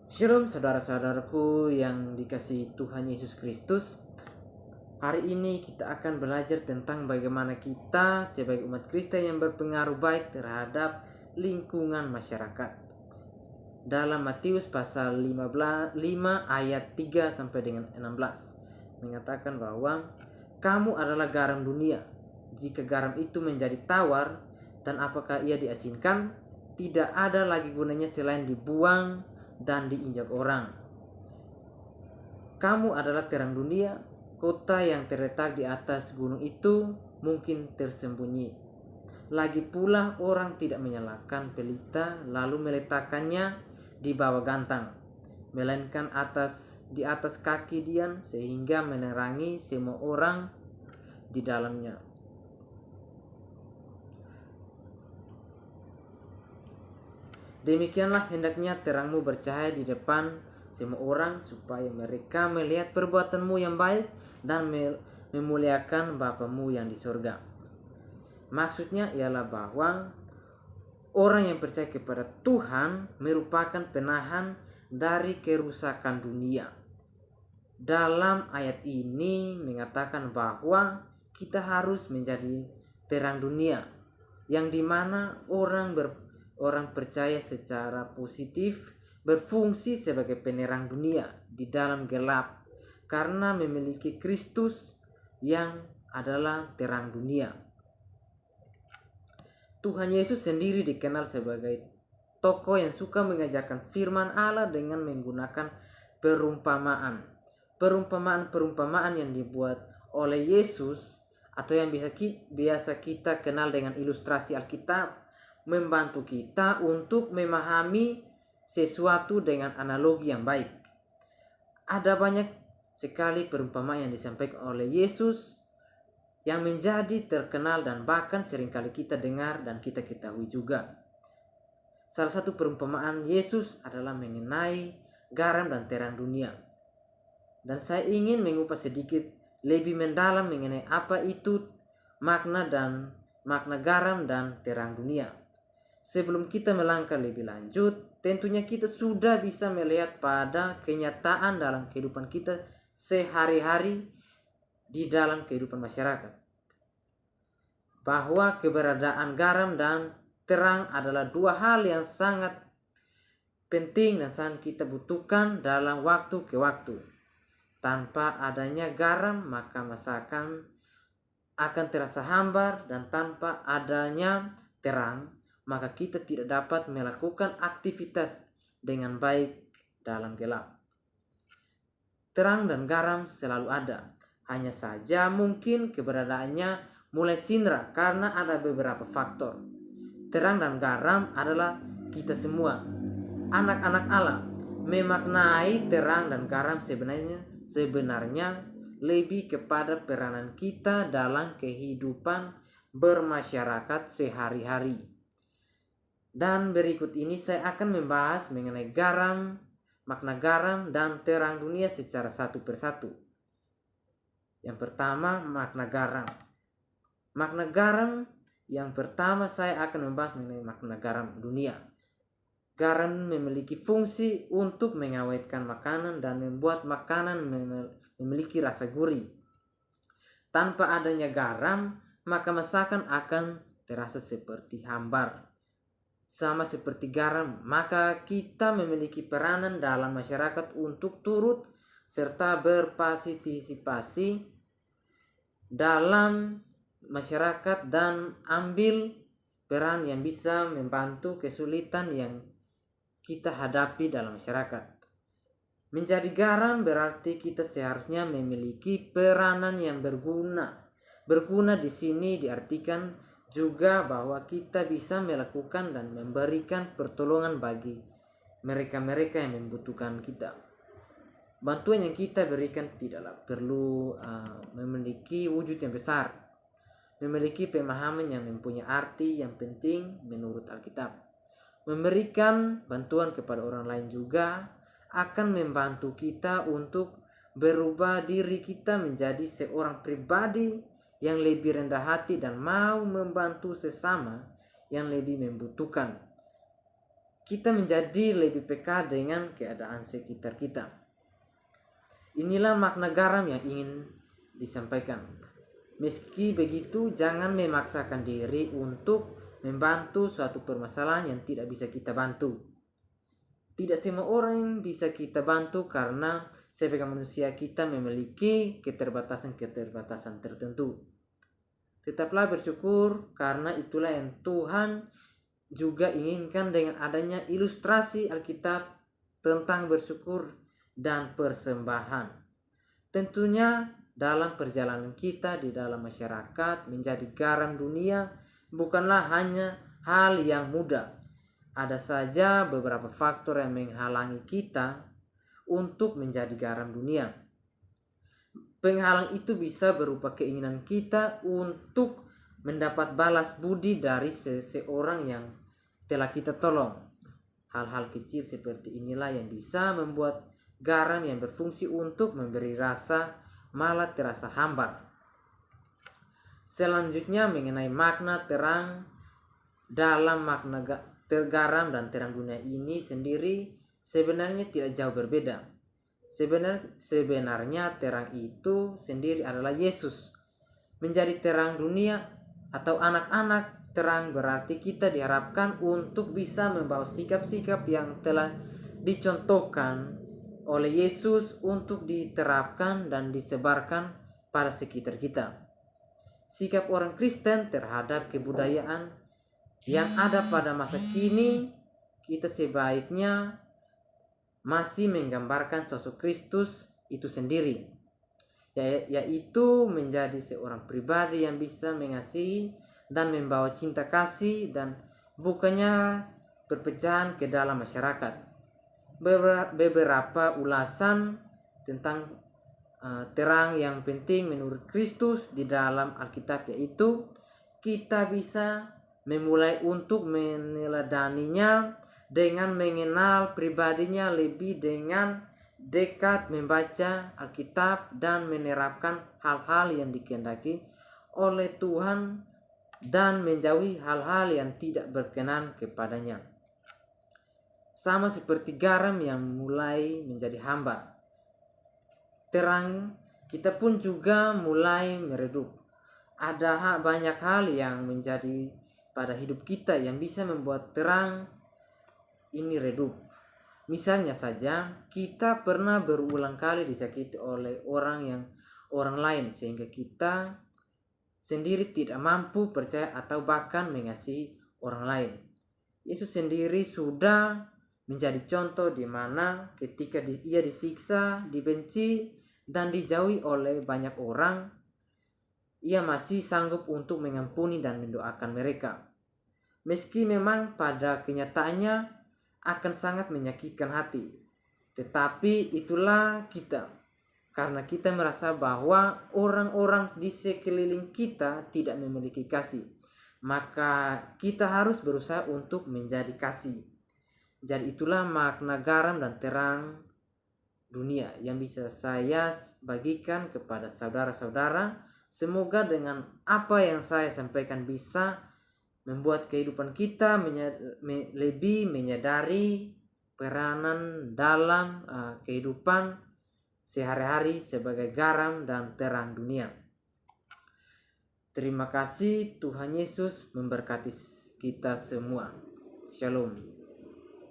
Shalom saudara-saudaraku yang dikasihi Tuhan Yesus Kristus. Hari ini kita akan belajar tentang bagaimana kita sebagai umat Kristen yang berpengaruh baik terhadap lingkungan masyarakat. Dalam Matius pasal 5 ayat 3 sampai dengan 16 mengatakan bahwa kamu adalah garam dunia. Jika garam itu menjadi tawar, dan apakah ia diasinkan, tidak ada lagi gunanya selain dibuang dan diinjak orang. Kamu adalah terang dunia. Kota yang terletak di atas gunung itu mungkin tersembunyi. Lagi pula orang tidak menyalakan pelita lalu meletakkannya di bawah gantang, melainkan di atas kaki dian sehingga menerangi semua orang di dalamnya. Demikianlah hendaknya terangmu bercahaya di depan semua orang, supaya mereka melihat perbuatanmu yang baik dan memuliakan Bapamu yang di surga. Maksudnya ialah bahwa orang yang percaya kepada Tuhan merupakan penahan dari kerusakan dunia. Dalam ayat ini mengatakan bahwa kita harus menjadi terang dunia, yang dimana orang percaya secara positif berfungsi sebagai penerang dunia di dalam gelap, karena memiliki Kristus yang adalah terang dunia. Tuhan Yesus sendiri dikenal sebagai tokoh yang suka mengajarkan firman Allah dengan menggunakan perumpamaan. Perumpamaan yang dibuat oleh Yesus, atau yang biasa kita kenal dengan ilustrasi Alkitab, membantu kita untuk memahami sesuatu dengan analogi yang baik. Ada banyak sekali perumpamaan yang disampaikan oleh Yesus yang menjadi terkenal dan bahkan seringkali kita dengar dan kita ketahui juga. Salah satu perumpamaan Yesus adalah mengenai garam dan terang dunia. Dan saya ingin mengupas sedikit lebih mendalam mengenai apa itu makna garam dan terang dunia. Sebelum kita melangkah lebih lanjut, tentunya kita sudah bisa melihat pada kenyataan dalam kehidupan kita sehari-hari di dalam kehidupan masyarakat, bahwa keberadaan garam dan terang adalah dua hal yang sangat penting dan sangat kita butuhkan dalam waktu ke waktu. Tanpa adanya garam, maka masakan akan terasa hambar, dan tanpa adanya terang, maka kita tidak dapat melakukan aktivitas dengan baik dalam gelap. Terang dan garam selalu ada, hanya saja mungkin keberadaannya mulai sindra karena ada beberapa faktor. Terang dan garam adalah kita semua, anak-anak Allah. Memaknai terang dan garam sebenarnya lebih kepada peranan kita dalam kehidupan bermasyarakat sehari-hari. Dan berikut ini saya akan membahas mengenai makna garam dan terang dunia secara satu persatu. Yang pertama, makna garam. Makna garam yang pertama saya akan membahas mengenai makna garam dunia. Garam memiliki fungsi untuk mengawetkan makanan dan membuat makanan memiliki rasa gurih. Tanpa adanya garam, maka masakan akan terasa seperti hambar. Sama seperti garam, maka kita memiliki peranan dalam masyarakat untuk turut serta berpartisipasi dalam masyarakat dan ambil peran yang bisa membantu kesulitan yang kita hadapi dalam masyarakat. Menjadi garam berarti kita seharusnya memiliki peranan yang berguna. Berguna di sini diartikan juga bahwa kita bisa melakukan dan memberikan pertolongan bagi mereka-mereka yang membutuhkan kita. Bantuan yang kita berikan tidaklah perlu memiliki wujud yang besar, memiliki pemahaman yang mempunyai arti yang penting menurut Alkitab. Memberikan bantuan kepada orang lain juga akan membantu kita untuk berubah diri kita menjadi seorang pribadi yang lebih rendah hati dan mau membantu sesama yang lebih membutuhkan. kita menjadi lebih peka dengan keadaan sekitar kita. Inilah makna garam yang ingin disampaikan. Meski begitu, jangan memaksakan diri untuk membantu suatu permasalahan yang tidak bisa kita bantu. Tidak semua orang bisa kita bantu karena sebagai manusia kita memiliki keterbatasan-keterbatasan tertentu. Tetaplah bersyukur karena itulah yang Tuhan juga inginkan dengan adanya ilustrasi Alkitab tentang bersyukur dan persembahan. Tentunya dalam perjalanan kita di dalam masyarakat menjadi garam dunia bukanlah hanya hal yang mudah. Ada saja beberapa faktor yang menghalangi kita untuk menjadi garam dunia. Penghalang itu bisa berupa keinginan kita untuk mendapat balas budi dari seseorang yang telah kita tolong. Hal-hal kecil seperti inilah yang bisa membuat garam yang berfungsi untuk memberi rasa malah terasa hambar. Selanjutnya mengenai makna terang. Dalam makna garam dan terang dunia ini sendiri sebenarnya tidak jauh berbeda. Sebenarnya terang itu sendiri adalah Yesus. Menjadi terang dunia atau anak-anak terang berarti kita diharapkan untuk bisa membawa sikap-sikap yang telah dicontohkan oleh Yesus untuk diterapkan dan disebarkan pada sekitar kita. Sikap orang Kristen terhadap kebudayaan yang ada pada masa kini, kita sebaiknya masih menggambarkan sosok Kristus itu sendiri, yaitu menjadi seorang pribadi yang bisa mengasihi dan membawa cinta kasih dan bukannya perpecahan ke dalam masyarakat. Beberapa ulasan tentang terang yang penting menurut Kristus di dalam Alkitab, yaitu kita bisa memulai untuk meneladaninya dengan mengenal pribadinya lebih dengan dekat, membaca Alkitab dan menerapkan hal-hal yang dikehendaki oleh Tuhan dan menjauhi hal-hal yang tidak berkenan kepadanya. Sama seperti garam yang mulai menjadi hambar, terang kita pun juga mulai meredup. Ada banyak hal yang menjadi pada hidup kita yang bisa membuat terang ini redup. Misalnya saja, kita pernah berulang kali disakiti oleh orang lain sehingga kita sendiri tidak mampu percaya atau bahkan mengasihi orang lain. Yesus sendiri sudah menjadi contoh di mana ketika ia disiksa, dibenci, dan dijauhi oleh banyak orang, ia masih sanggup untuk mengampuni dan mendoakan mereka. Meski memang pada kenyataannya akan sangat menyakitkan hati, tetapi itulah kita. Karena kita merasa bahwa orang-orang di sekeliling kita tidak memiliki kasih, maka kita harus berusaha untuk menjadi kasih. Jadi itulah makna garam dan terang dunia yang bisa saya bagikan kepada saudara-saudara. Semoga dengan apa yang saya sampaikan bisa membuat kehidupan kita lebih menyadari peranan dalam kehidupan sehari-hari sebagai garam dan terang dunia. Terima kasih. Tuhan Yesus memberkati kita semua. Shalom.